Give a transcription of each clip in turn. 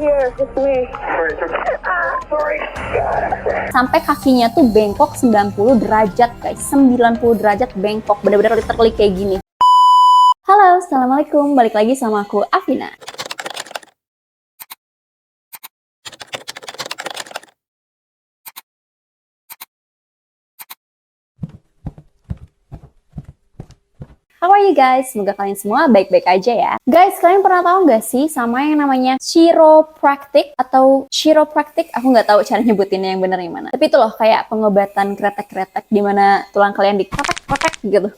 here. It's me. Sorry. Sampai kakinya tuh bengkok 90 derajat guys. 90 derajat bengkok. Bener-bener literally kayak gini. Halo, assalamualaikum. Balik lagi sama aku, Afina. How are you guys? Semoga kalian semua baik-baik aja ya. Guys, kalian pernah tahu nggak sih sama yang namanya chiropractic atau chiropractic? Aku nggak tahu cara nyebutinnya yang bener gimana. Tapi itu loh kayak pengobatan kretek-kretek di mana tulang kalian dikotek-kotek gitu.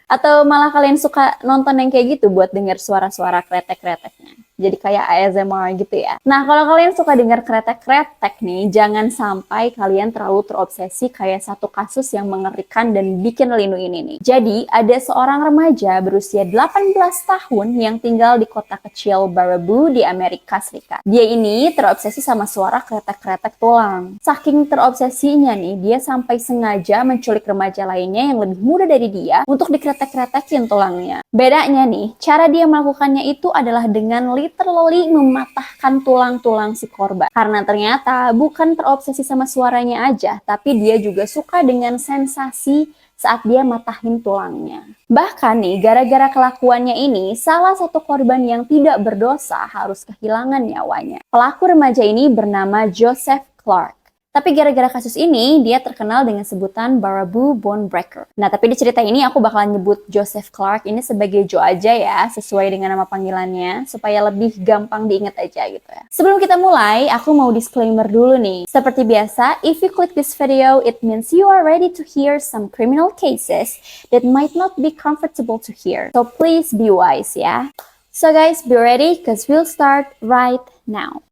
Atau malah kalian suka nonton yang kayak gitu buat dengar suara-suara kretek-kreteknya. Jadi kayak ASMR gitu ya. Nah, kalau kalian suka dengar kretek-kretek nih, jangan sampai kalian terlalu terobsesi kayak satu kasus yang mengerikan dan bikin linu ini nih. Jadi, ada seorang remaja berusia 18 tahun yang tinggal di kota kecil Baraboo di Amerika Serikat. Dia ini terobsesi sama suara kretek-kretek tulang. Saking terobsesinya nih, dia sampai sengaja menculik remaja lainnya yang lebih muda dari dia untuk dikretek-kretekin tulangnya. Bedanya nih, cara dia melakukannya itu adalah dengan literally mematahkan tulang-tulang si korban. Karena ternyata bukan terobsesi sama suaranya aja, tapi dia juga suka dengan sensasi saat dia matahin tulangnya. Bahkan nih, gara-gara kelakuannya ini, salah satu korban yang tidak berdosa harus kehilangan nyawanya. Pelaku remaja ini bernama Joseph Clark. Tapi gara-gara kasus ini, dia terkenal dengan sebutan Baraboo Bone Breaker. Nah, tapi di cerita ini aku bakalan nyebut Joseph Clark ini sebagai Joe aja ya, sesuai dengan nama panggilannya, supaya lebih gampang diingat aja gitu ya. Sebelum kita mulai, aku mau disclaimer dulu nih. Seperti biasa, if you click this video, it means you are ready to hear some criminal cases that might not be comfortable to hear. So please be wise ya. So guys, be ready, cause we'll start right now.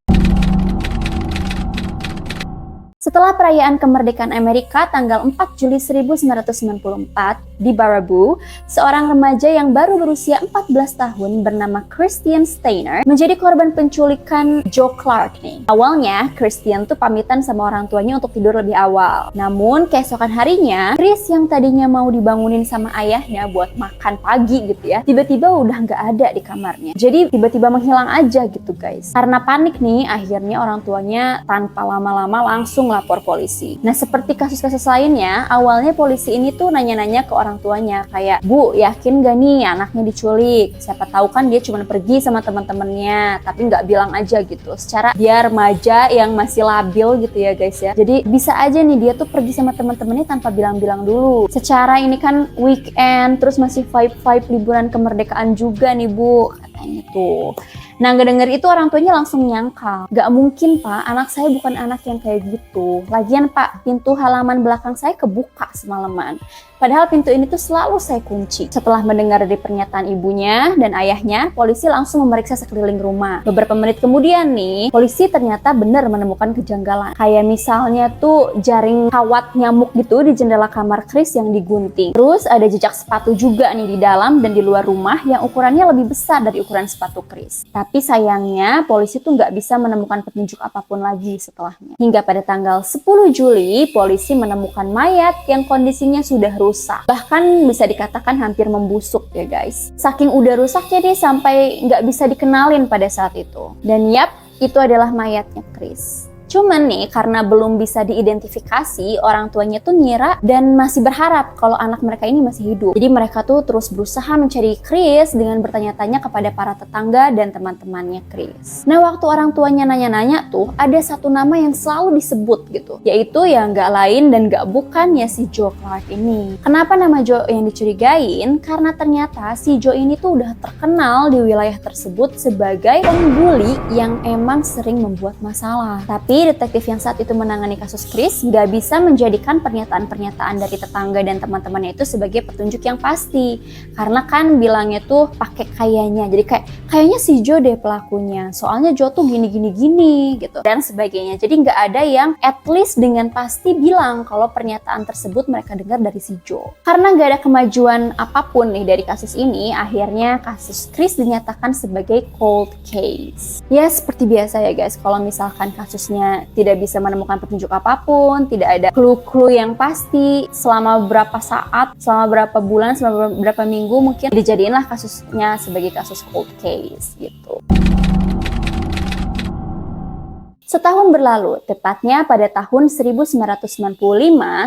Setelah perayaan kemerdekaan Amerika tanggal 4 Juli 1994 di Baraboo, seorang remaja yang baru berusia 14 tahun bernama Christian Steiner menjadi korban penculikan Joe Clark nih. Awalnya, Christian tuh pamitan sama orang tuanya untuk tidur lebih awal. Namun, keesokan harinya, Chris yang tadinya mau dibangunin sama ayahnya buat makan pagi gitu ya, tiba-tiba udah nggak ada di kamarnya. Jadi, tiba-tiba menghilang aja gitu guys. Karena panik nih, akhirnya orang tuanya tanpa lama-lama langsung lapor polisi. Nah, seperti kasus-kasus lainnya, awalnya polisi ini tuh nanya-nanya ke orang tuanya kayak, "Bu, yakin gak nih anaknya diculik? Siapa tahu kan dia cuma pergi sama teman-temannya, tapi nggak bilang aja gitu." Secara dia remaja yang masih labil gitu ya guys ya. Jadi bisa aja nih dia tuh pergi sama teman-temannya tanpa bilang-bilang dulu. Secara ini kan weekend, terus masih vibe-vibe liburan kemerdekaan juga nih Bu, katanya tuh. Nah, ngedenger itu orang tuanya langsung nyangkal. Gak mungkin Pak, anak saya bukan anak yang kayak gitu. Lagian Pak, pintu halaman belakang saya kebuka semalaman. Padahal pintu ini tuh selalu saya kunci. Setelah mendengar dari pernyataan ibunya dan ayahnya, polisi langsung memeriksa sekeliling rumah. Beberapa menit kemudian nih, polisi ternyata benar menemukan kejanggalan. Kayak misalnya tuh jaring kawat nyamuk gitu di jendela kamar Chris yang digunting. Terus ada jejak sepatu juga nih di dalam dan di luar rumah yang ukurannya lebih besar dari ukuran sepatu Chris. Tapi sayangnya polisi tuh nggak bisa menemukan petunjuk apapun lagi setelahnya. Hingga pada tanggal 10 Juli, polisi menemukan mayat yang kondisinya sudah rusak. Bahkan bisa dikatakan hampir membusuk ya guys. Saking udah rusaknya dia sampai nggak bisa dikenalin pada saat itu. Dan yap, itu adalah mayatnya Chris. Cuman nih, karena belum bisa diidentifikasi, orang tuanya tuh ngira dan masih berharap kalau anak mereka ini masih hidup. Jadi mereka tuh terus berusaha mencari Chris dengan bertanya-tanya kepada para tetangga dan teman-temannya Chris. Nah, waktu orang tuanya nanya-nanya tuh, ada satu nama yang selalu disebut gitu. Yaitu yang nggak lain dan nggak bukan ya si Joe Clark ini. Kenapa nama Joe yang dicurigain? Karena ternyata si Joe ini tuh udah terkenal di wilayah tersebut sebagai pembuli yang emang sering membuat masalah. Tapi detektif yang saat itu menangani kasus Chris nggak bisa menjadikan pernyataan-pernyataan dari tetangga dan teman-temannya itu sebagai petunjuk yang pasti. Karena kan bilangnya tuh pakai kayaknya. Jadi kayaknya si Joe deh pelakunya. Soalnya Joe tuh gini gitu dan sebagainya. Jadi nggak ada yang at least dengan pasti bilang kalau pernyataan tersebut mereka dengar dari si Joe. Karena nggak ada kemajuan apapun nih dari kasus ini, akhirnya kasus Chris dinyatakan sebagai cold case. Ya seperti biasa ya guys, kalau misalkan kasusnya tidak bisa menemukan petunjuk apapun, tidak ada clue-clue yang pasti selama berapa saat, selama berapa bulan, selama berapa minggu, mungkin dijadiinlah kasusnya sebagai kasus cold case gitu. Setahun berlalu, tepatnya pada tahun 1995,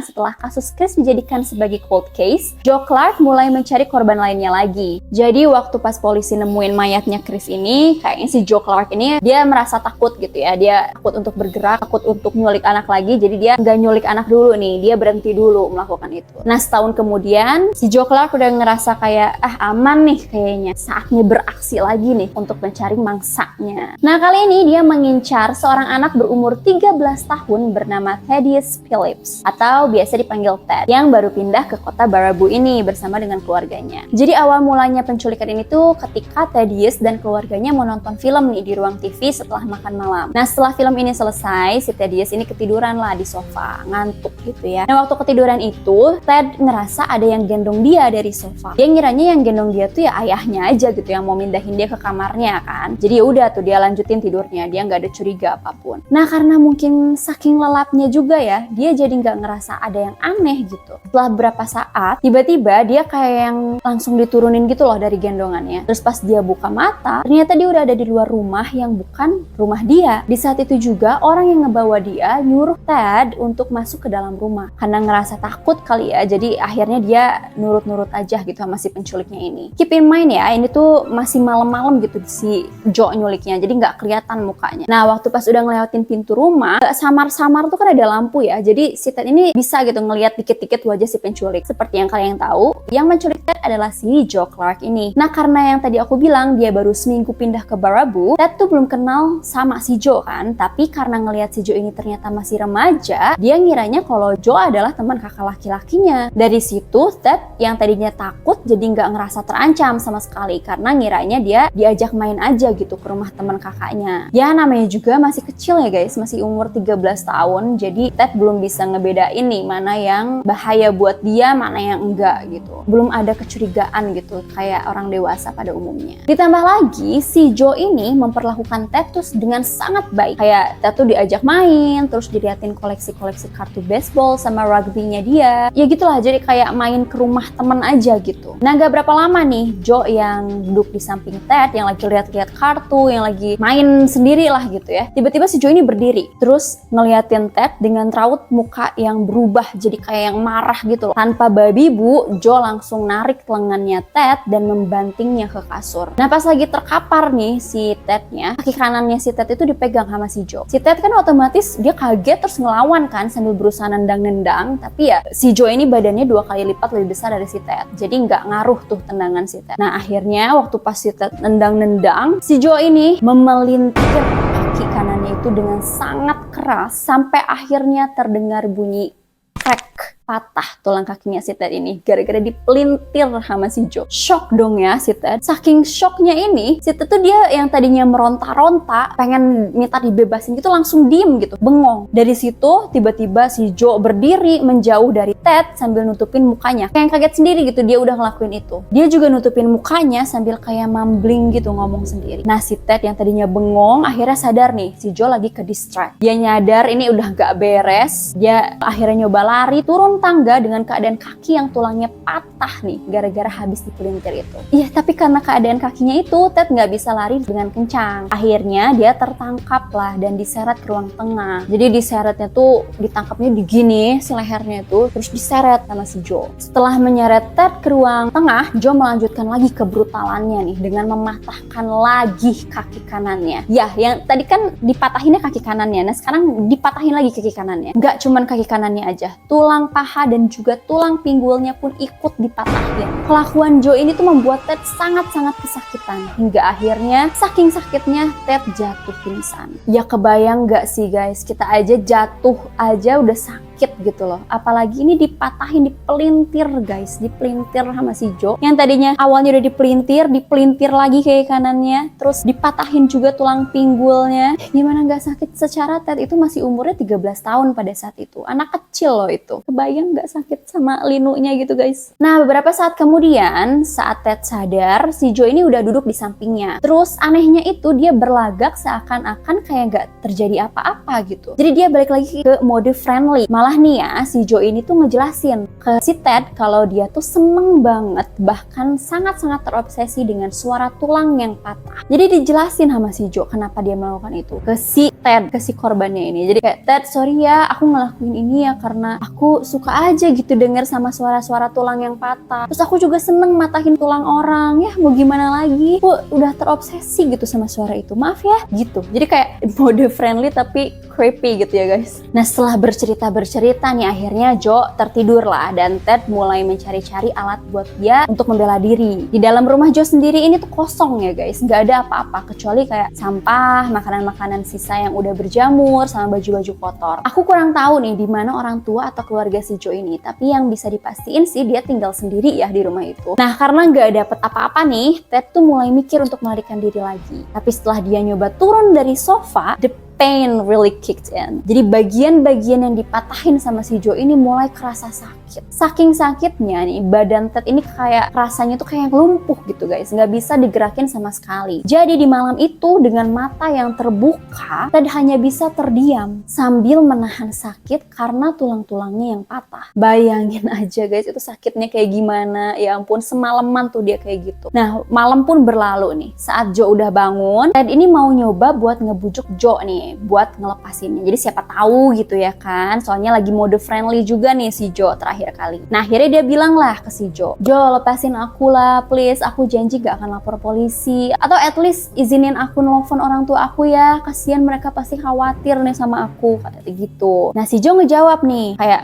setelah kasus Chris dijadikan sebagai cold case, Joe Clark mulai mencari korban lainnya lagi. Jadi waktu pas polisi nemuin mayatnya Chris ini, kayaknya si Joe Clark ini dia merasa takut gitu ya. Dia takut untuk bergerak, takut untuk nyulik anak lagi, jadi dia nggak nyulik anak dulu nih, dia berhenti dulu melakukan itu. Nah, setahun kemudian, si Joe Clark udah ngerasa kayak, aman nih kayaknya, saatnya beraksi lagi nih untuk mencari mangsanya. Nah, kali ini dia mengincar seorang anak berumur 13 tahun bernama Thaddeus Phillips atau biasa dipanggil Ted yang baru pindah ke kota Baraboo ini bersama dengan keluarganya. Jadi awal mulanya penculikan ini tuh ketika Thaddeus dan keluarganya mau nonton film nih di ruang TV setelah makan malam. Nah, setelah film ini selesai, si Thaddeus ini ketiduran lah di sofa, ngantuk gitu ya. Nah, waktu ketiduran itu, Ted ngerasa ada yang gendong dia dari sofa. Dia ngiranya yang gendong dia tuh ya ayahnya aja gitu yang mau mindahin dia ke kamarnya kan. Jadi ya udah tuh dia lanjutin tidurnya, dia nggak ada curiga apapun. Nah, karena mungkin saking lelapnya juga ya, dia jadi nggak ngerasa ada yang aneh gitu. Setelah beberapa saat, tiba-tiba dia kayak yang langsung diturunin gitu loh dari gendongannya. Terus pas dia buka mata, ternyata dia udah ada di luar rumah yang bukan rumah dia. Di saat itu juga, orang yang ngebawa dia nyuruh Ted untuk masuk ke dalam rumah. Karena ngerasa takut kali ya, jadi akhirnya dia nurut-nurut aja gitu sama si penculiknya ini. Keep in mind ya, ini tuh masih malam-malam gitu si Joe nyuliknya, jadi nggak kelihatan mukanya. Nah, waktu pas udah ngelewatin pintu rumah, gak samar-samar tuh kan ada lampu ya, jadi si Ted ini bisa gitu ngelihat dikit-dikit wajah si penculik. Seperti yang kalian tahu, yang menculik Ted adalah si Joe Clark ini. Nah, karena yang tadi aku bilang dia baru seminggu pindah ke Baraboo, Ted tuh belum kenal sama si Joe kan, tapi karena ngelihat si Joe ini ternyata masih remaja, dia ngiranya kalau Joe adalah teman kakak laki-lakinya. Dari situ, Ted yang tadinya takut jadi nggak ngerasa terancam sama sekali karena ngiranya dia diajak main aja gitu ke rumah teman kakaknya. Ya, namanya juga masih kecil ya guys, masih umur 13 tahun, jadi Ted belum bisa ngebedain nih mana yang bahaya buat dia, mana yang enggak gitu. Belum ada kecurigaan gitu kayak orang dewasa pada umumnya. Ditambah lagi, si Joe ini memperlakukan Ted tuh dengan sangat baik. Kayak Ted tuh diajak main, terus diliatin koleksi-koleksi kartu baseball sama rugby-nya dia. Ya gitulah, jadi kayak main ke rumah temen aja gitu. Nah, gak berapa lama nih, Joe yang duduk di samping Ted, yang lagi lihat-lihat kartu, yang lagi main sendiri lah gitu ya. Tiba-tiba si Joe ini berdiri, terus ngeliatin Ted dengan raut muka yang berubah jadi kayak yang marah gitu loh. Tanpa babi bu, Joe langsung narik lengannya Ted dan membantingnya ke kasur. Nah, pas lagi terkapar nih si Tednya, kaki kanannya si Ted itu dipegang sama si Joe. Si Ted kan otomatis dia kaget terus ngelawan kan sambil berusaha nendang-nendang, tapi ya si Joe ini badannya 2 kali lipat lebih besar dari si Ted, jadi nggak ngaruh tuh tendangan si Ted. Nah, akhirnya waktu pas si Ted nendang-nendang, si Joe ini memelintir kaki kanannya itu dengan sangat keras sampai akhirnya terdengar bunyi crack. Patah tulang kakinya si Ted ini gara-gara dipelintir sama si Joe. Shock dong ya si Ted. Saking shocknya ini, si Ted tuh dia yang tadinya meronta-ronta pengen minta dibebasin gitu langsung diem gitu, bengong. Dari situ tiba-tiba si Joe berdiri menjauh dari Ted sambil nutupin mukanya. Kayak yang kaget sendiri gitu dia udah ngelakuin itu. Dia juga nutupin mukanya sambil kayak mumbling gitu ngomong sendiri. Nah, si Ted yang tadinya bengong akhirnya sadar nih si Joe lagi ke distract. Dia nyadar ini udah gak beres. Dia akhirnya nyoba lari turun tangga dengan keadaan kaki yang tulangnya patah nih gara-gara habis dipelintir itu. Iya, tapi karena keadaan kakinya itu Ted nggak bisa lari dengan kencang. Akhirnya dia tertangkap lah dan diseret ke ruang tengah. Jadi diseretnya tuh ditangkapnya di gini si lehernya itu, terus diseret sama si Joe. Setelah menyeret Ted ke ruang tengah, Joe melanjutkan lagi kebrutalannya nih dengan mematahkan lagi kaki kanannya. Ya, yang tadi kan dipatahinnya kaki kanannya, nah sekarang dipatahin lagi kaki kanannya. Nggak cuman kaki kanannya aja, tulang paha dan juga tulang pinggulnya pun ikut dipatahin. Kelakuan Joe ini tuh membuat Ted sangat-sangat kesakitan. Hingga akhirnya saking sakitnya Ted jatuh pingsan. Ya kebayang gak sih guys, kita aja jatuh aja udah sakit gitu loh. Apalagi ini dipatahin, dipelintir guys, dipelintir sama si Joe. Yang tadinya awalnya udah dipelintir lagi kaki kanannya, terus dipatahin juga tulang pinggulnya. Gimana gak sakit? Secara Ted itu masih umurnya 13 tahun pada saat itu. Anak kecil loh itu. Kebayang gak sakit sama linunya gitu guys. Nah, beberapa saat kemudian, saat Ted sadar, si Joe ini udah duduk di sampingnya. Terus anehnya itu dia berlagak seakan-akan kayak gak terjadi apa-apa gitu. Jadi dia balik lagi ke mode friendly. Malah Malah nih ya, si Joe ini tuh ngejelasin ke si Ted kalau dia tuh seneng banget, bahkan sangat-sangat terobsesi dengan suara tulang yang patah. Jadi dijelasin sama si Joe kenapa dia melakukan itu ke si Ted, ke si korbannya ini. Jadi kayak, Ted, sorry ya, aku ngelakuin ini ya karena aku suka aja gitu denger sama suara-suara tulang yang patah. Terus aku juga seneng matahin tulang orang, ya mau gimana lagi, aku udah terobsesi gitu sama suara itu, maaf ya gitu. Jadi kayak mode friendly tapi creepy gitu ya guys. Nah setelah bercerita nih akhirnya Joe tertidur lah dan Ted mulai mencari-cari alat buat dia untuk membela diri. Di dalam rumah Joe sendiri ini tuh kosong ya guys, nggak ada apa-apa kecuali kayak sampah, makanan-makanan sisa yang udah berjamur sama baju-baju kotor. Aku kurang tahu nih di mana orang tua atau keluarga si Joe ini, tapi yang bisa dipastiin sih dia tinggal sendiri ya di rumah itu. Nah karena nggak dapet apa-apa nih, Ted tuh mulai mikir untuk melarikan diri lagi. Tapi setelah dia nyoba turun dari sofa, the pain really kicked in. Jadi bagian-bagian yang dipatahin sama si Joe ini mulai kerasa sakit. Saking sakitnya nih, badan Ted ini kayak rasanya tuh kayak lumpuh gitu guys, nggak bisa digerakin sama sekali. Jadi di malam itu dengan mata yang terbuka, Ted hanya bisa terdiam sambil menahan sakit karena tulang-tulangnya yang patah. Bayangin aja guys, itu sakitnya kayak gimana. Ya ampun, semalaman tuh dia kayak gitu. Nah malam pun berlalu nih. Saat Joe udah bangun, Ted ini mau nyoba buat ngebujuk Joe nih buat ngelepasinnya. Jadi siapa tahu gitu ya kan, soalnya lagi mode friendly juga nih si Joe terakhir kali. Nah akhirnya dia bilang lah ke si Joe, Joe lepasin aku lah please, aku janji gak akan lapor polisi, atau at least izinin aku nelfon orang tua aku ya, kasihan mereka pasti khawatir nih sama aku, katanya gitu. Nah si Joe ngejawab nih kayak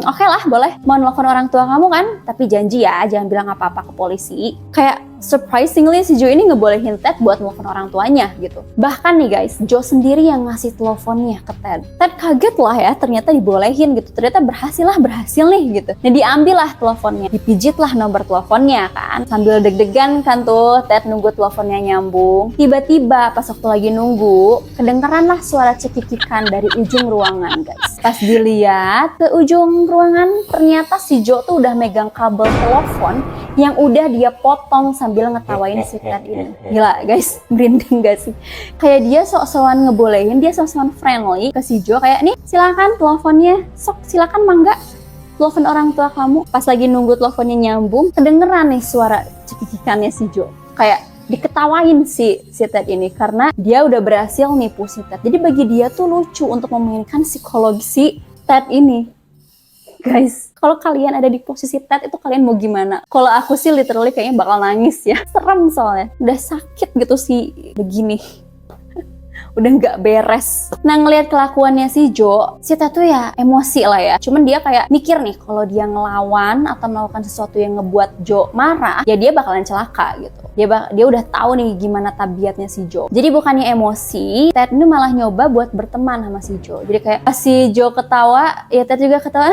oke lah boleh, mau nelfon orang tua kamu kan, tapi janji ya jangan bilang apa-apa ke polisi. Kayak surprisingly si Joe ini ngebolehin Ted buat nelfon orang tuanya gitu. Bahkan nih guys, Joe sendiri yang ngasih teleponnya ke Ted. Ted kaget lah ya, ternyata dibolehin gitu. Ternyata berhasil nih gitu. Nah diambil lah teleponnya, dipijit lah nomor teleponnya kan. Sambil deg-degan kan tuh, Ted nunggu teleponnya nyambung. Tiba-tiba pas waktu lagi nunggu, kedengeran lah suara cekikikan dari ujung ruangan guys. Pas dilihat ke ujung ruangan, ternyata si Joe tuh udah megang kabel telepon yang udah dia potong sambil ngetawain si Ted ini. Gila guys, merinding gak sih? Kayak dia sok-sokan ngebolehin, dia sok-sokan friendly ke si Joe, kayak nih silakan teleponnya, sok silakan mangga telepon orang tua kamu. Pas lagi nunggu teleponnya nyambung, kedengeran nih suara cekikikannya si Joe. Kayak diketawain si Ted ini karena dia udah berhasil nipu si Ted. Jadi bagi dia tuh lucu untuk memainkan psikologi si Ted ini. Guys, kalau kalian ada di posisi Ted itu kalian mau gimana? Kalau aku sih literally kayaknya bakal nangis ya. Serem soalnya. Udah sakit gitu sih begini. Udah nggak beres. Nah ngelihat kelakuannya si Joe, si Ted tuh ya emosi lah ya. Cuman dia kayak mikir nih kalau dia ngelawan atau melakukan sesuatu yang ngebuat Joe marah, ya dia bakalan celaka gitu. Dia udah tahu nih gimana tabiatnya si Joe. Jadi bukannya emosi, Ted ini malah nyoba buat berteman sama si Joe. Jadi kayak pas si Joe ketawa, ya Ted juga ketawa.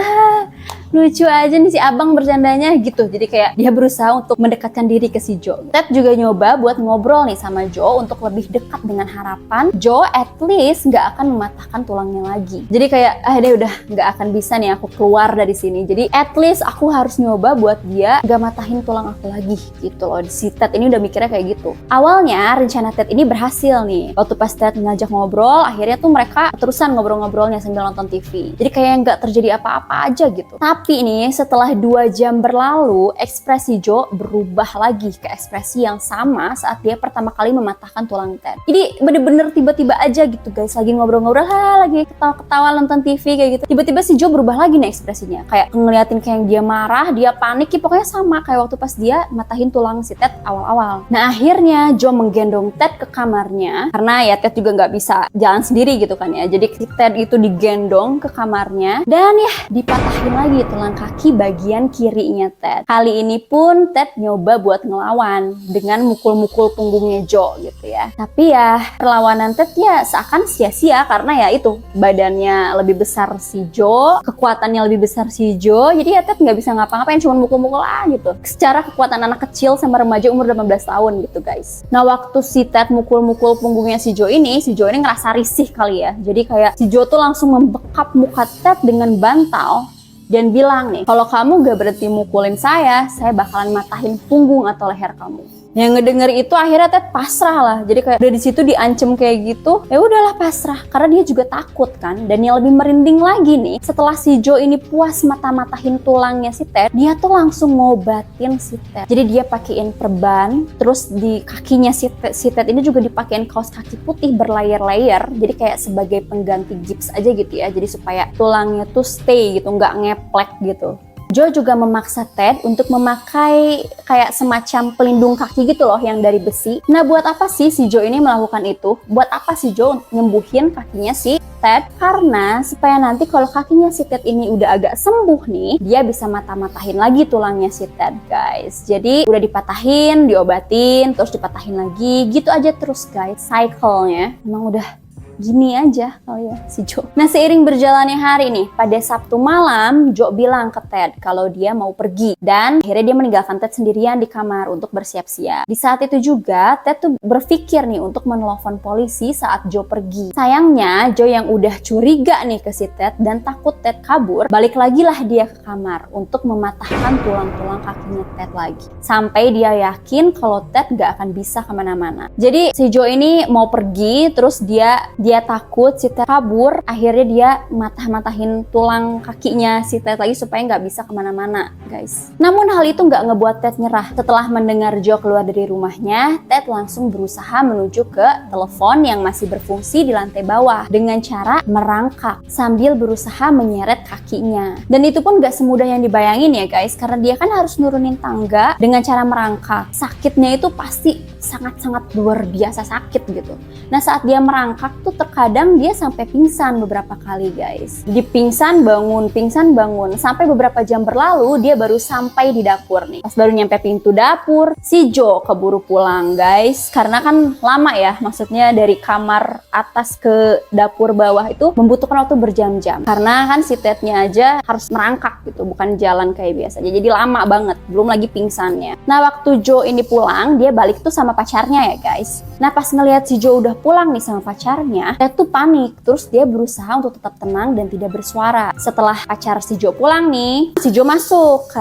Lucu aja nih si abang bercandanya gitu. Jadi kayak dia berusaha untuk mendekatkan diri ke si Joe. Ted juga nyoba buat ngobrol nih sama Joe untuk lebih dekat dengan harapan Joe at least nggak akan mematahkan tulangnya lagi. Jadi kayak deh udah nggak akan bisa nih aku keluar dari sini. Jadi at least aku harus nyoba buat dia nggak matahin tulang aku lagi gitu loh. Si Ted ini udah mikirnya kayak gitu. Awalnya rencana Ted ini berhasil nih. Waktu pas Ted ngajak ngobrol, akhirnya tuh mereka terusan ngobrol-ngobrolnya sambil nonton TV. Jadi kayak nggak terjadi apa-apa aja gitu. Tapi nih setelah 2 jam berlalu, ekspresi Joe berubah lagi ke ekspresi yang sama saat dia pertama kali mematahkan tulang Ted. Jadi bener-bener tiba-tiba aja gitu guys, lagi ngobrol-ngobrol, lagi ketawa-ketawa nonton TV kayak gitu. Tiba-tiba si Joe berubah lagi nih ekspresinya. Kayak ngeliatin kayak dia marah, dia panik, ya pokoknya sama kayak waktu pas dia matahin tulang si Ted awal-awal. Nah akhirnya Joe menggendong Ted ke kamarnya, karena ya Ted juga nggak bisa jalan sendiri gitu kan ya. Jadi si Ted itu digendong ke kamarnya, dan ya dipatahin lagi tulang kaki bagian kirinya Ted. Kali ini pun Ted nyoba buat ngelawan dengan mukul-mukul punggungnya Joe gitu ya. Tapi ya perlawanan Ted ya seakan sia-sia karena ya itu badannya lebih besar si Joe, kekuatannya lebih besar si Joe. Jadi ya Ted nggak bisa ngapa-ngapain, cuma mukul-mukul gitu. Secara kekuatan anak kecil sama remaja umur 18 tahun gitu guys. Nah waktu si Ted mukul-mukul punggungnya si Joe ini ngerasa risih kali ya. Jadi kayak si Joe tuh langsung membekap muka Ted dengan bantal dan bilang nih, kalau kamu gak berhenti mukulin saya bakalan matahin punggung atau leher kamu. Yang ngedenger itu akhirnya Ted pasrah lah. Jadi kayak udah di situ diancem kayak gitu, ya udahlah pasrah. Karena dia juga takut kan. Dan yang lebih merinding lagi nih, setelah si Joe ini puas mata-matahin tulangnya si Ted, dia tuh langsung ngobatin si Ted. Jadi dia pakein perban, terus di kakinya si Ted ini juga dipakein kaos kaki putih berlayer-layer. Jadi kayak sebagai pengganti gips aja gitu ya. Jadi supaya tulangnya tuh stay gitu, nggak ngeplek gitu. Joe juga memaksa Ted untuk memakai kayak semacam pelindung kaki gitu loh yang dari besi. Nah buat apa sih si Joe ini melakukan itu? Buat apa si Joe nyembuhin kakinya si Ted? Karena supaya nanti kalau kakinya si Ted ini udah agak sembuh nih, dia bisa mata-matahin lagi tulangnya si Ted guys. Jadi udah dipatahin, diobatin, terus dipatahin lagi, gitu aja terus guys. Cycle-nya emang udah gini aja kali ya si Joe. Nah seiring berjalannya hari nih, pada Sabtu malam Joe bilang ke Ted kalau dia mau pergi. Dan akhirnya dia meninggalkan Ted sendirian di kamar untuk bersiap-siap. Di saat itu juga Ted tuh berpikir nih untuk menelepon polisi saat Joe pergi. Sayangnya Joe yang udah curiga nih ke si Ted dan takut Ted kabur, balik lagi lah dia ke kamar untuk mematahkan tulang-tulang kakinya Ted lagi. Sampai dia yakin kalau Ted gak akan bisa kemana-mana. Jadi si Joe ini mau pergi, terus dia takut si Ted kabur, akhirnya dia matah-matahin tulang kakinya si Ted lagi supaya nggak bisa kemana-mana guys. Namun hal itu nggak ngebuat Ted nyerah. Setelah mendengar Joe keluar dari rumahnya, Ted langsung berusaha menuju ke telepon yang masih berfungsi di lantai bawah dengan cara merangkak sambil berusaha menyeret kakinya. Dan itu pun nggak semudah yang dibayangin ya guys, karena dia kan harus nurunin tangga dengan cara merangkak. Sakitnya itu pasti sangat-sangat luar biasa sakit gitu. Nah saat dia merangkak tuh terkadang dia sampai pingsan beberapa kali guys. Jadi pingsan bangun, sampai beberapa jam berlalu dia baru sampai di dapur nih. Pas baru nyampe pintu dapur, si Joe keburu pulang guys. Karena kan lama ya, maksudnya dari kamar atas ke dapur bawah itu membutuhkan waktu berjam-jam. Karena kan si Tednya aja harus merangkak gitu, bukan jalan kayak biasanya. Jadi lama banget, belum lagi pingsannya. Nah waktu Joe ini pulang, dia balik tuh sama pacarnya ya guys. Nah pas ngelihat si Joe udah pulang nih sama pacarnya, Ted tuh panik. Terus dia berusaha untuk tetap tenang dan tidak bersuara. Setelah pacar si Joe pulang nih, si Joe masuk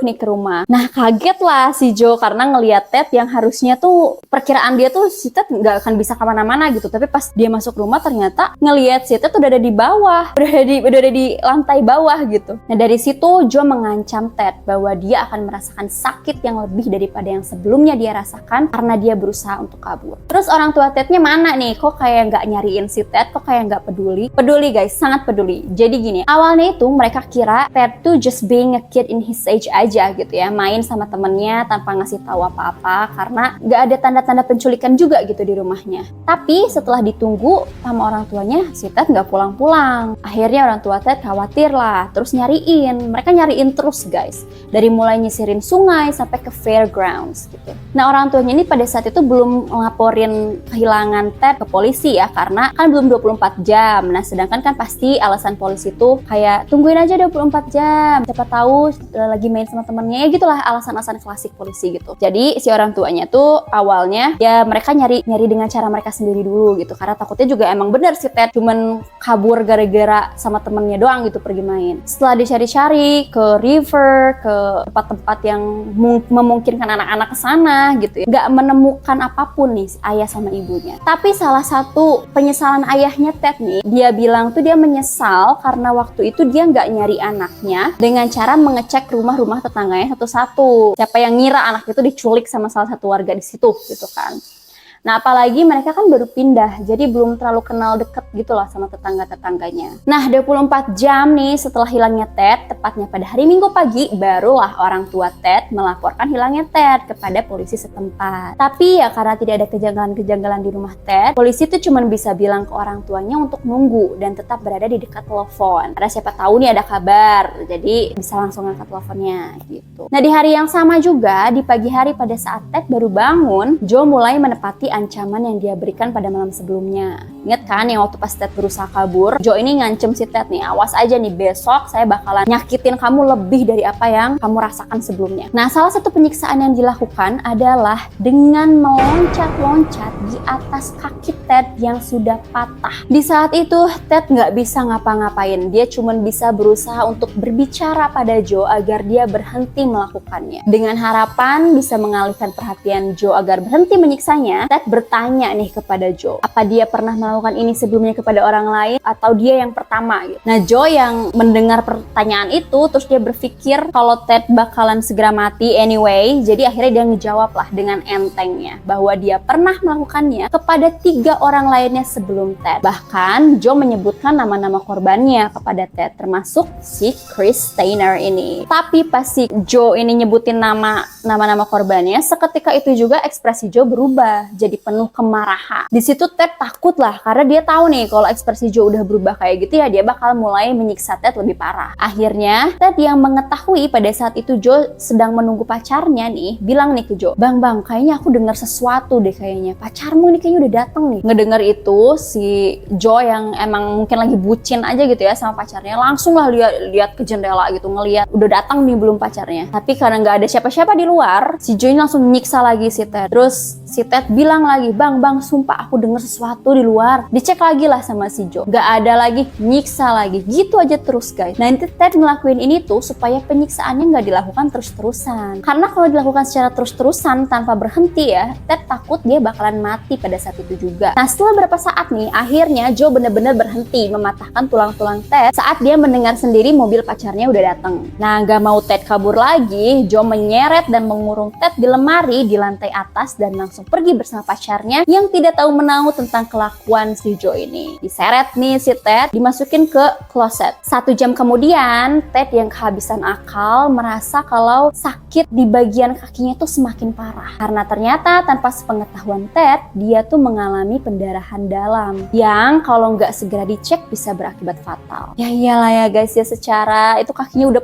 nih ke rumah. Nah kaget lah si Joe karena ngelihat Ted yang harusnya tuh perkiraan dia tuh si Ted nggak akan bisa kemana-mana gitu. Tapi pas dia masuk rumah ternyata ngelihat si Ted udah ada di bawah, udah ada di lantai bawah gitu. Nah dari situ Joe mengancam Ted bahwa dia akan merasakan sakit yang lebih daripada yang sebelumnya dia rasakan karena dia berusaha untuk kabur. Terus orang tua Tednya mana nih? Kok kayak nggak nyariin si Ted? Kok kayak nggak peduli? Peduli guys, sangat peduli. Jadi gini, awalnya itu mereka kira Ted tuh just being a kid in his age aja gitu ya, main sama temennya tanpa ngasih tahu apa-apa karena nggak ada tanda-tanda penculikan juga gitu di rumahnya. Tapi setelah ditunggu sama orang tuanya, si Ted nggak pulang-pulang. Akhirnya orang tua Ted khawatir lah, terus nyariin. Mereka nyariin terus guys, dari mulai nyisirin sungai sampai ke fairgrounds gitu. Nah orang tuanya ini pada saat itu belum ngelaporin kehilangan Ted ke polisi ya, karena kan belum 24 jam. Nah sedangkan kan pasti alasan polisi tuh kayak tungguin aja 24 jam, siapa tahu lagi main sama temennya, ya gitulah alasan-alasan klasik polisi gitu. Jadi si orang tuanya tuh awalnya ya mereka nyari dengan cara mereka sendiri dulu gitu, karena takutnya juga emang bener si Ted cuman kabur gara-gara sama temennya doang gitu pergi main. Setelah dicari-cari ke river, ke tempat-tempat yang memungkinkan anak-anak ke sana gitu ya, nggak menemukan apapun nih ayah sama ibunya. Tapi salah satu penyesalan ayahnya Ted nih, dia bilang tuh dia menyesal karena waktu itu dia nggak nyari anaknya dengan cara mengecek rumah-rumah tetangganya satu-satu. Siapa yang ngira anak itu diculik sama salah satu warga di situ gitu kan. Nah apalagi mereka kan baru pindah, jadi belum terlalu kenal deket gitu lah sama tetangga-tetangganya. Nah 24 jam nih setelah hilangnya Ted, tepatnya pada hari Minggu pagi, barulah orang tua Ted melaporkan hilangnya Ted kepada polisi setempat. Tapi ya karena tidak ada kejanggalan-kejanggalan di rumah Ted, polisi tuh cuma bisa bilang ke orang tuanya untuk nunggu dan tetap berada di dekat telepon. Karena siapa tahu nih ada kabar, jadi bisa langsung angkat teleponnya gitu. Nah di hari yang sama juga, di pagi hari pada saat Ted baru bangun, Joe mulai menepati ancaman yang dia berikan pada malam sebelumnya. Ingat kan yang waktu pas Ted berusaha kabur, Joe ini ngancem si Ted nih, awas aja nih besok saya bakalan nyakitin kamu lebih dari apa yang kamu rasakan sebelumnya. Nah, salah satu penyiksaan yang dilakukan adalah dengan meloncat-loncat di atas kaki Ted yang sudah patah. Di saat itu Ted nggak bisa ngapa-ngapain, dia cuma bisa berusaha untuk berbicara pada Joe agar dia berhenti melakukannya. Dengan harapan bisa mengalihkan perhatian Joe agar berhenti menyiksanya, Ted bertanya nih kepada Joe, apa dia pernah melakukan ini sebelumnya kepada orang lain atau dia yang pertama gitu. Nah, Joe yang mendengar pertanyaan itu terus dia berpikir kalau Ted bakalan segera mati anyway, jadi akhirnya dia ngejawab lah dengan entengnya bahwa dia pernah melakukannya kepada 3 orang lainnya sebelum Ted. Bahkan Joe menyebutkan nama-nama korbannya kepada Ted, termasuk si Chris Steiner ini. Tapi pas si Joe ini nyebutin nama-nama korbannya, seketika itu juga ekspresi Joe berubah jadi penuh kemarahan. Di situ Ted takut lah karena dia tahu nih kalau ekspresi Joe udah berubah kayak gitu ya dia bakal mulai menyiksa Ted lebih parah. Akhirnya Ted yang mengetahui pada saat itu Joe sedang menunggu pacarnya nih bilang nih ke Joe, Bang kayaknya aku dengar sesuatu deh, kayaknya pacarmu nih kayaknya udah datang nih. Ngedenger itu si Joe yang emang mungkin lagi bucin aja gitu ya sama pacarnya, langsung lah lihat ke jendela gitu, ngelihat udah datang nih belum pacarnya. Tapi karena nggak ada siapa-siapa di luar, si Joe ini langsung nyiksa lagi si Ted. Terus si Ted bilang lagi, Bang sumpah aku denger sesuatu di luar. Dicek lagi lah sama si Joe, nggak ada lagi, nyiksa lagi, gitu aja terus guys. Nah, nanti Ted ngelakuin ini tuh supaya penyiksaannya nggak dilakukan terus-terusan. Karena kalau dilakukan secara terus-terusan tanpa berhenti ya, Ted takut dia bakalan mati pada saat itu juga. Nah, setelah beberapa saat nih, akhirnya Joe bener-bener berhenti mematahkan tulang-tulang Ted saat dia mendengar sendiri mobil pacarnya udah datang. Nah, nggak mau Ted kabur lagi, Joe menyeret dan mengurung Ted di lemari di lantai atas dan langsung pergi bersama pacarnya yang tidak tahu menahu tentang kelakuan si Joe ini. Diseret nih si Ted, dimasukin ke kloset. 1 jam kemudian, Ted yang kehabisan akal merasa kalau sakit di bagian kakinya tuh semakin parah. Karena ternyata tanpa sepengetahuan Ted, dia tuh mengalami pendarahan dalam yang kalau nggak segera dicek bisa berakibat fatal. Ya iyalah ya guys ya, secara itu kakinya udah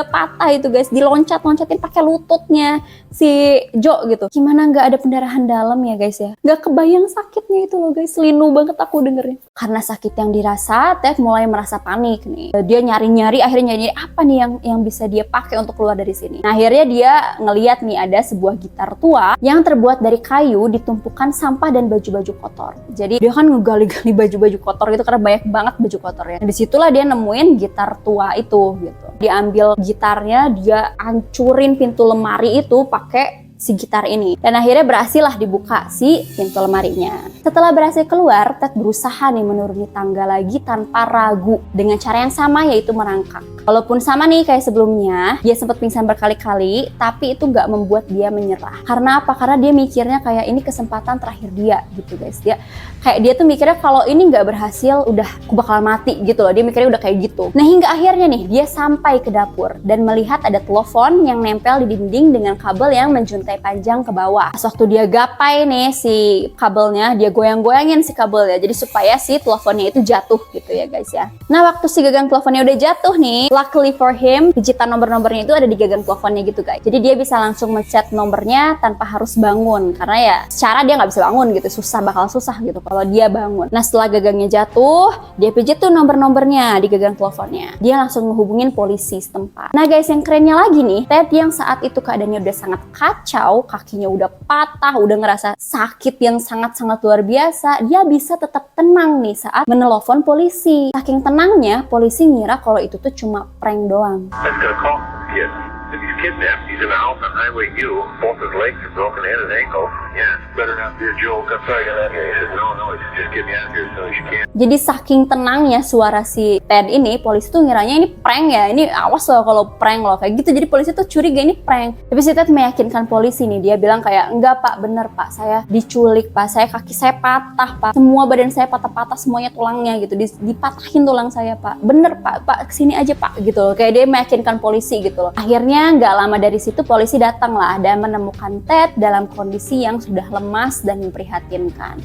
patah itu guys, diloncat-loncatin pakai lututnya si Joe gitu. Gimana nggak ada pendarahan dalam ya guys ya? Nggak kebayang sakitnya itu loh guys, linu banget aku dengerin. Karena sakit yang dirasa, Ted mulai merasa panik nih. Dia nyari-nyari, akhirnya nyari apa nih yang bisa dia pakai untuk keluar dari sini. Nah, akhirnya dia ngeliat nih ada sebuah gitar tua yang terbuat dari kayu ditumpukan sampah dan baju-baju kotor. Jadi dia kan ngegali-gali baju-baju kotor gitu karena banyak banget baju kotornya. Nah, disitulah dia nemuin gitar tua itu gitu. Dia ambil gitarnya, dia hancurin pintu lemari itu pakai si gitar ini. Dan akhirnya berhasil lah dibuka si pintu lemarinya. Setelah berhasil keluar, Ted berusaha nih menuruni tangga lagi tanpa ragu dengan cara yang sama, yaitu merangkak. Walaupun sama nih kayak sebelumnya, dia sempat pingsan berkali-kali, tapi itu nggak membuat dia menyerah. Karena apa? Karena dia mikirnya kayak ini kesempatan terakhir dia gitu guys. Dia tuh mikirnya kalau ini nggak berhasil, udah aku bakal mati gitu loh. Dia mikirnya udah kayak gitu. Nah, hingga akhirnya nih dia sampai ke dapur dan melihat ada telepon yang nempel di dinding dengan kabel yang menjuntai panjang ke bawah. Pas waktu dia gapai nih si kabelnya, dia goyang-goyangin si kabelnya jadi supaya si teleponnya itu jatuh gitu ya guys ya. Nah, waktu si gagang teleponnya udah jatuh nih, luckily for him, digital nomor-nomornya itu ada di gagang teleponnya gitu guys. Jadi dia bisa langsung mencet nomornya tanpa harus bangun, karena ya secara dia nggak bisa bangun gitu, bakal susah gitu kalau dia bangun. Nah, setelah gagangnya jatuh, dia pijit tuh nomor-nomornya di gagang teleponnya. Dia langsung menghubungin polisi setempat. Nah guys, yang kerennya lagi nih, Ted yang saat itu keadaannya udah sangat kacau, kakinya udah patah, udah ngerasa sakit yang sangat-sangat luar biasa, dia bisa tetap tenang nih saat menelpon polisi. Saking tenangnya, polisi ngira kalau itu tuh cuma prank doang. That's gonna call. Yes. If he's kidnapped, he's in a house on Highway U. Both his legs are broken and his ankle. Yeah, better not be a joke. I'm sorry to that guy. He said, no, just get me out of here as soon as you can. Jadi saking tenangnya suara si Ted ini, polisi tuh ngiranya ini prank ya. Ini awas loh kalau prank loh kayak gitu. Jadi polisi tuh curiga ini prank. Tapi si Ted meyakinkan polisi nih. Dia bilang kayak, enggak pak, bener pak. Saya diculik pak. Kaki saya patah pak. Semua badan saya patah-patah, semuanya tulangnya gitu. Dipatahin tulang saya pak. Bener pak, kesini aja pak gitu. Kayak dia meyakinkan polisi gitu loh. Akhirnya nggak lama dari situ polisi datang lah dan menemukan Ted dalam kondisi yang sudah lemas dan memprihatinkan.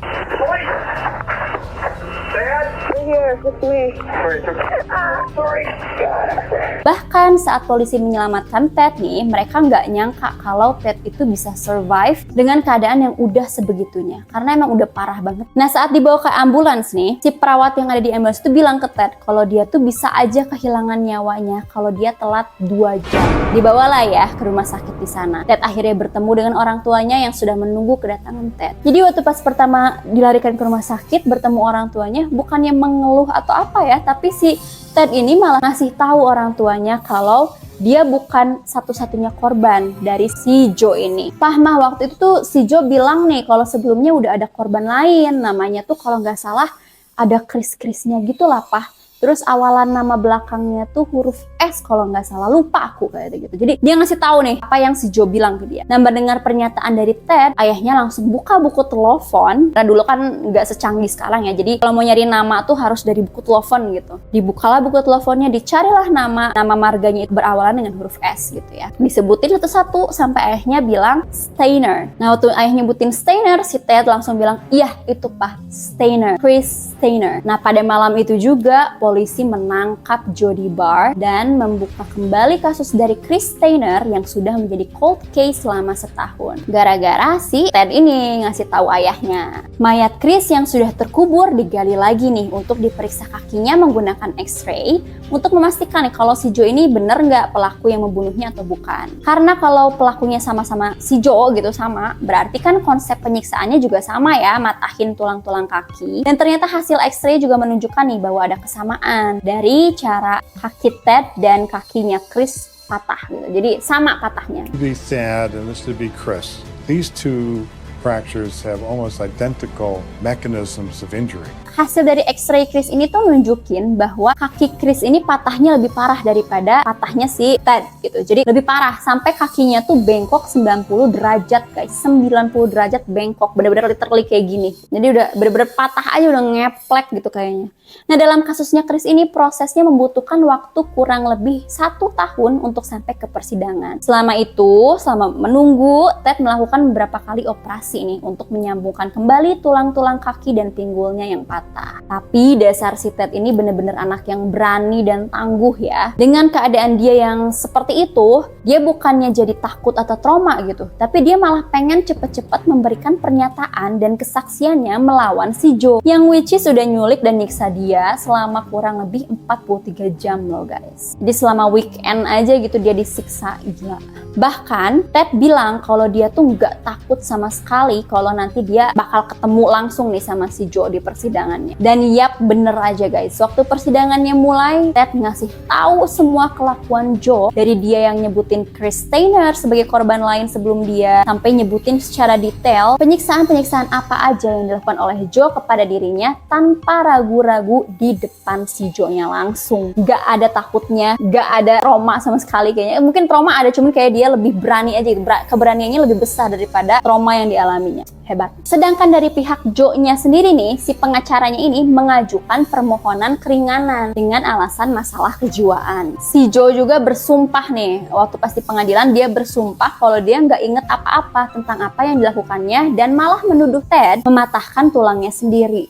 Bahkan saat polisi menyelamatkan Ted nih, mereka nggak nyangka kalau Ted itu bisa survive dengan keadaan yang udah sebegitunya. Karena emang udah parah banget. Nah, saat dibawa ke ambulans nih, si perawat yang ada di ambulans itu bilang ke Ted kalau dia tuh bisa aja kehilangan nyawanya kalau dia telat 2 jam. Dibawalah ya ke rumah sakit di sana. Ted akhirnya bertemu dengan orang tuanya yang sudah menunggu kedatangan Ted. Jadi waktu pas pertama dilarikan ke rumah sakit bertemu orang tuanya, bukannya mengeluh atau apa ya, tapi si Ted ini malah ngasih tahu orang tuanya kalau dia bukan satu-satunya korban dari si Joe ini. Mah waktu itu tuh si Joe bilang nih kalau sebelumnya udah ada korban lain, namanya tuh kalau nggak salah ada kris-krisnya gitu lah, Pah. Terus awalan nama belakangnya tuh huruf S kalau nggak salah, lupa aku kayak gitu. Jadi dia ngasih tahu nih apa yang si Joe bilang ke dia. Nah, mendengar pernyataan dari Ted, ayahnya langsung buka buku telepon. Nah, dulu kan nggak secanggih sekarang ya. Jadi kalau mau nyari nama tuh harus dari buku telepon gitu. Dibukalah buku teleponnya, dicarilah nama marganya itu berawalan dengan huruf S gitu ya. Disebutin satu-satu sampai ayahnya bilang Steiner. Nah, waktu ayah nyebutin Steiner, si Ted langsung bilang, "Iya, itu Pak, Steiner, Chris Steiner." Nah, pada malam itu juga polisi menangkap Jody Barr dan membuka kembali kasus dari Chris Steiner yang sudah menjadi cold case selama setahun. Gara-gara si Ted ini ngasih tahu ayahnya. Mayat Chris yang sudah terkubur digali lagi nih untuk diperiksa kakinya menggunakan X-ray untuk memastikan nih kalau si Joe ini bener nggak pelaku yang membunuhnya atau bukan. Karena kalau pelakunya sama-sama si Joe gitu sama, berarti kan konsep penyiksaannya juga sama ya, matahin tulang-tulang kaki. Dan ternyata hasil X-ray juga menunjukkan nih bahwa ada kesamaan dari cara kaki Ted dan kakinya Chris patah gitu. Jadi sama patahnya. To be sad, and this to be Chris. These two fractures have almost identical mechanisms of injury. Hasil dari X-ray Chris ini tuh nunjukin bahwa kaki Chris ini patahnya lebih parah daripada patahnya si Ted gitu. Jadi lebih parah sampai kakinya tuh bengkok 90 derajat guys. 90 derajat bengkok, bener-bener literally kayak gini. Jadi udah bener-bener patah aja, udah ngeplek gitu kayaknya. Nah, dalam kasusnya Chris ini prosesnya membutuhkan waktu kurang lebih 1 tahun untuk sampai ke persidangan. Selama itu, selama menunggu, Ted melakukan beberapa kali operasi nih untuk menyambungkan kembali tulang-tulang kaki dan pinggulnya yang patah. Tapi dasar si Ted ini bener-bener anak yang berani dan tangguh ya. Dengan keadaan dia yang seperti itu, dia bukannya jadi takut atau trauma gitu, tapi dia malah pengen cepet-cepet memberikan pernyataan dan kesaksiannya melawan si Joe yang which is sudah nyulik dan nyiksa dia selama kurang lebih 43 jam loh guys. Jadi selama weekend aja gitu dia disiksa, gila. Bahkan Ted bilang kalau dia tuh nggak takut sama sekali kalau nanti dia bakal ketemu langsung nih sama si Joe di persidangan. Dan yap, bener aja guys, waktu persidangannya mulai, Ted ngasih tahu semua kelakuan Joe, dari dia yang nyebutin Chris Steiner sebagai korban lain sebelum dia, sampai nyebutin secara detail penyiksaan-penyiksaan apa aja yang dilakukan oleh Joe kepada dirinya tanpa ragu-ragu di depan si Joe-nya langsung. Gak ada takutnya, gak ada trauma sama sekali kayaknya. Mungkin trauma ada, cuman kayak dia lebih berani aja, keberaniannya lebih besar daripada trauma yang dialaminya. Hebat. Sedangkan dari pihak Joe-nya sendiri nih, si pengacaranya ini mengajukan permohonan keringanan dengan alasan masalah kejiwaan. Si Joe juga bersumpah nih, waktu pas di pengadilan dia bersumpah kalau dia nggak inget apa-apa tentang apa yang dilakukannya dan malah menuduh Ted mematahkan tulangnya sendiri.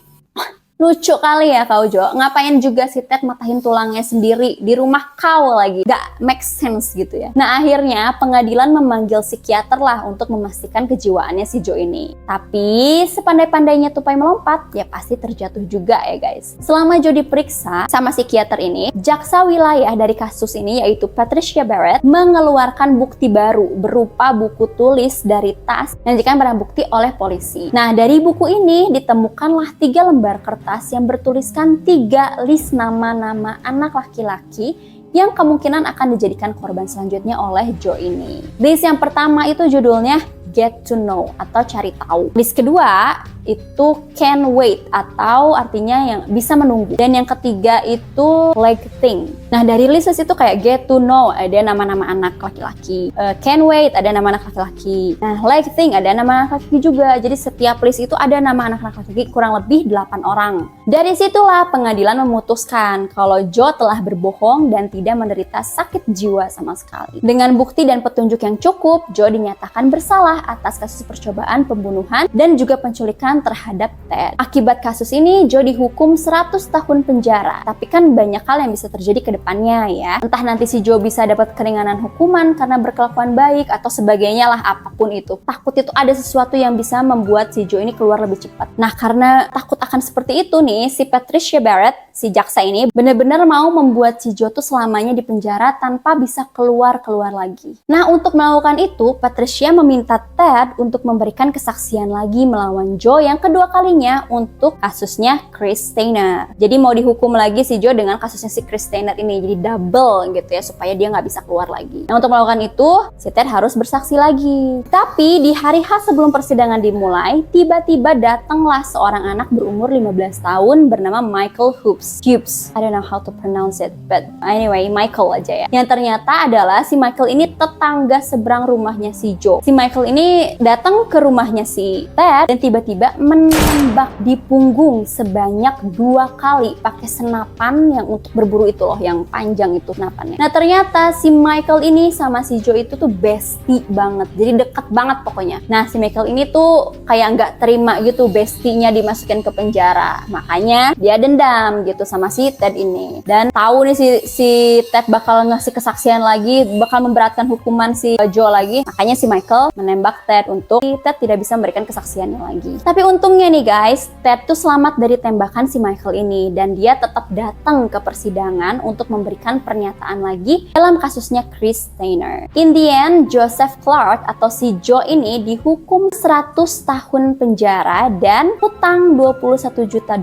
Lucu kali ya kau Jo, ngapain juga si Ted matahin tulangnya sendiri di rumah kau lagi? Gak make sense gitu ya. Nah akhirnya pengadilan memanggil psikiater lah untuk memastikan kejiwaannya si Joe ini. Tapi sepandai-pandainya tupai melompat, ya pasti terjatuh juga ya guys. Selama Joe diperiksa sama psikiater ini, jaksa wilayah dari kasus ini yaitu Patricia Barrett mengeluarkan bukti baru berupa buku tulis dari tas yang dijadikan barang bukti oleh polisi. Nah dari buku ini ditemukanlah 3 lembar kertas yang bertuliskan 3 list nama-nama anak laki-laki yang kemungkinan akan dijadikan korban selanjutnya oleh Joe ini. List yang pertama itu judulnya Get to Know atau cari tahu. List kedua itu Can Wait atau artinya yang bisa menunggu. Dan yang ketiga itu Like Thing. Nah dari list itu kayak Get to Know ada nama-nama anak laki-laki, Can Wait ada nama anak laki-laki. Nah Like Thing ada nama anak laki-laki juga. Jadi setiap list itu ada nama anak laki-laki kurang lebih 8 orang. Dari situlah pengadilan memutuskan kalau Joe telah berbohong dan tidak menderita sakit jiwa sama sekali. Dengan bukti dan petunjuk yang cukup, Joe dinyatakan bersalah atas kasus percobaan pembunuhan dan juga penculikan pembelaan terhadap Ted. Akibat kasus ini, Joe dihukum 100 tahun penjara. Tapi kan banyak hal yang bisa terjadi ke depannya ya. Entah nanti si Joe bisa dapat keringanan hukuman karena berkelakuan baik atau sebagainya lah, apapun itu. Takut itu ada sesuatu yang bisa membuat si Joe ini keluar lebih cepat. Nah, karena takut akan seperti itu nih, si Patricia Barrett, si jaksa ini benar-benar mau membuat si Joe tuh selamanya di penjara tanpa bisa keluar lagi. Nah, untuk melakukan itu, Patricia meminta Ted untuk memberikan kesaksian lagi melawan Joe yang kedua kalinya untuk kasusnya Chris Steiner. Jadi mau dihukum lagi si Joe dengan kasusnya si Chris Steiner ini, jadi double gitu ya, supaya dia nggak bisa keluar lagi. Nah, untuk melakukan itu, si Ted harus bersaksi lagi. Tapi di hari H sebelum persidangan dimulai, tiba-tiba datanglah seorang anak berumur 15 tahun bernama Michael Hoops. I don't know how to pronounce it, but anyway, Michael aja ya. Yang ternyata adalah si Michael ini tetangga seberang rumahnya si Joe. Si Michael ini datang ke rumahnya si Ted dan tiba-tiba menembak di punggung sebanyak 2 kali pakai senapan yang untuk berburu itu loh, yang panjang itu senapannya. Nah, ternyata si Michael ini sama si Joe itu tuh bestie banget, jadi deket banget pokoknya. Nah, si Michael ini tuh kayak nggak terima gitu bestinya dimasukin ke penjara, makanya dia dendam gitu sama si Ted ini. Dan tahu nih si Ted bakal ngasih kesaksian lagi, bakal memberatkan hukuman si Joe lagi, makanya si Michael menembak Ted untuk si Ted tidak bisa memberikan kesaksiannya lagi. Tapi untungnya nih guys, Ted tuh selamat dari tembakan si Michael ini dan dia tetap datang ke persidangan untuk memberikan pernyataan lagi dalam kasusnya Chris Steiner. In the end, Joseph Clark atau si Joe ini dihukum 100 tahun penjara dan hutang $21 juta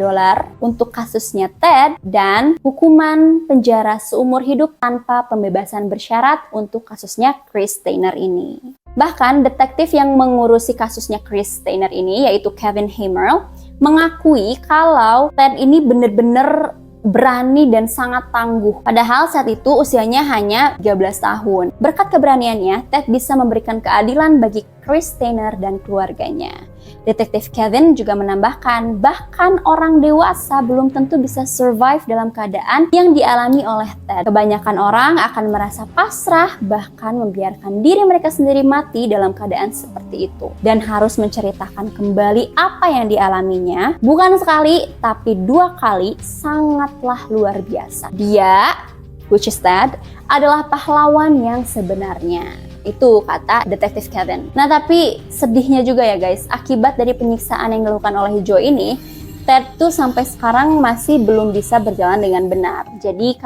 untuk kasusnya Ted dan hukuman penjara seumur hidup tanpa pembebasan bersyarat untuk kasusnya Chris Steiner ini. Bahkan detektif yang mengurusi kasusnya Chris Steiner ini, yaitu Kevin Hammer, mengakui kalau Ted ini benar-benar berani dan sangat tangguh. Padahal saat itu usianya hanya 13 tahun. Berkat keberaniannya, Ted bisa memberikan keadilan bagi Chris Steiner dan keluarganya. Detektif Kevin juga menambahkan, bahkan orang dewasa belum tentu bisa survive dalam keadaan yang dialami oleh Ted. Kebanyakan orang akan merasa pasrah, bahkan membiarkan diri mereka sendiri mati dalam keadaan seperti itu. Dan harus menceritakan kembali apa yang dialaminya, bukan sekali, tapi 2 kali, sangatlah luar biasa. Dia, which is Ted, adalah pahlawan yang sebenarnya. Itu kata detektif Kevin. Nah, tapi sedihnya juga ya guys, akibat dari penyiksaan yang dilakukan oleh Joe ini, Ted tuh sampai sekarang masih belum bisa berjalan dengan benar. Jadi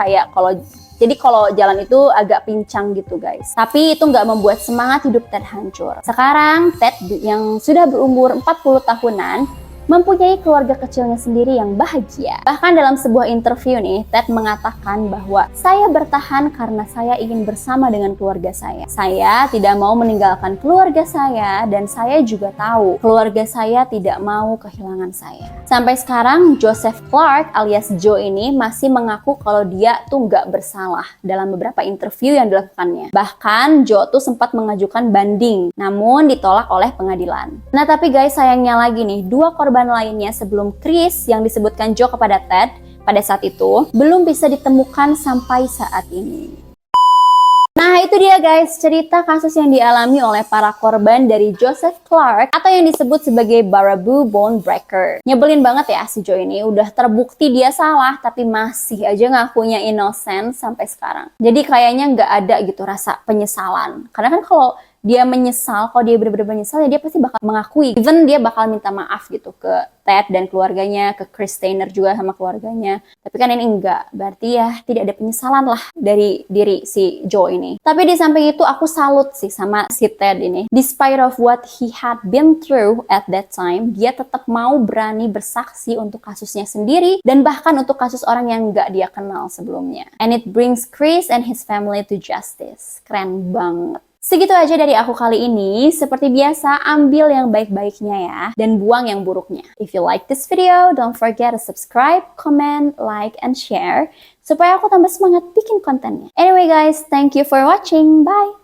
kalau jalan itu agak pincang gitu guys. Tapi itu nggak membuat semangat hidup Ted hancur. Sekarang Ted yang sudah berumur 40 tahunan mempunyai keluarga kecilnya sendiri yang bahagia. Bahkan dalam sebuah interview nih, Ted mengatakan bahwa saya bertahan karena saya ingin bersama dengan keluarga saya. Saya tidak mau meninggalkan keluarga saya dan saya juga tahu keluarga saya tidak mau kehilangan saya. Sampai sekarang, Joseph Clark alias Joe ini masih mengaku kalau dia tuh nggak bersalah dalam beberapa interview yang dilakukannya. Bahkan Joe tuh sempat mengajukan banding, namun ditolak oleh pengadilan. Nah, tapi guys, sayangnya lagi nih, 2 korban lainnya sebelum Chris yang disebutkan Joe kepada Ted pada saat itu belum bisa ditemukan sampai saat ini. Nah, itu dia guys, cerita kasus yang dialami oleh para korban dari Joseph Clark atau yang disebut sebagai Baraboo Bone Breaker. Nyebelin banget ya si Joe ini, udah terbukti dia salah tapi masih aja ngakunya innocent sampai sekarang. Jadi kayaknya nggak ada gitu rasa penyesalan. Karena kan kalau dia menyesal, kalau dia benar-benar menyesal ya dia pasti bakal mengakui. Even dia bakal minta maaf gitu ke Ted dan keluarganya, ke Chris Steiner juga sama keluarganya. Tapi kan ini enggak, berarti ya tidak ada penyesalan lah dari diri si Joe ini. Tapi di samping itu aku salut sih sama si Ted ini. Despite of what he had been through at that time, dia tetap mau berani bersaksi untuk kasusnya sendiri dan bahkan untuk kasus orang yang enggak dia kenal sebelumnya. And it brings Chris and his family to justice. Keren banget. Segitu aja dari aku kali ini. Seperti biasa, ambil yang baik-baiknya ya, dan buang yang buruknya. If you like this video, don't forget to subscribe, comment, like, and share, supaya aku tambah semangat bikin kontennya. Anyway guys, thank you for watching. Bye!